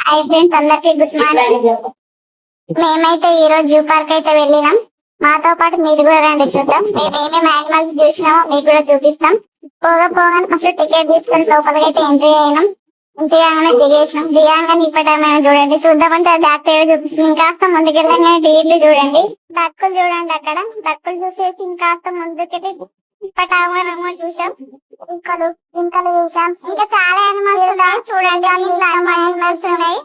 Hi friends, అందరికి good morning. మేమైతే ఈ రోజు జూ పార్క్ అయితే వెళ్ళినాం. మాతో పాటు మీరు కూడా రండి, చూద్దాం. మేము ఏమేమి యానిమల్స్ చూసినామో మీకు కూడా చూపిస్తాం. పోగా ఫస్ట్ టికెట్ తీసుకొని లోపలికి అయితే ఎంట్రీ అయినాం. ఎంట్రీ కాగానే దిగేసినాం. దిగాగానే ఇప్పటమైనా చూడండి, చూద్దామంటే అది యాక్టివ్ చూపిస్తుంది. ఇంకాస్త ముందుకెళ్ళగానే టీర్లు చూడండి, డక్కులు చూడండి. అక్కడ డక్కులు చూసేసి ఇంకాస్త ముందుకెళ్ళి ఇప్పటామో చూసాం. ఇంకా చూసాం. ఇంకా చాలా యానిమల్స్ ఉన్నాయి చూడండి. అన్ని యానిమల్స్ ఉన్నాయి.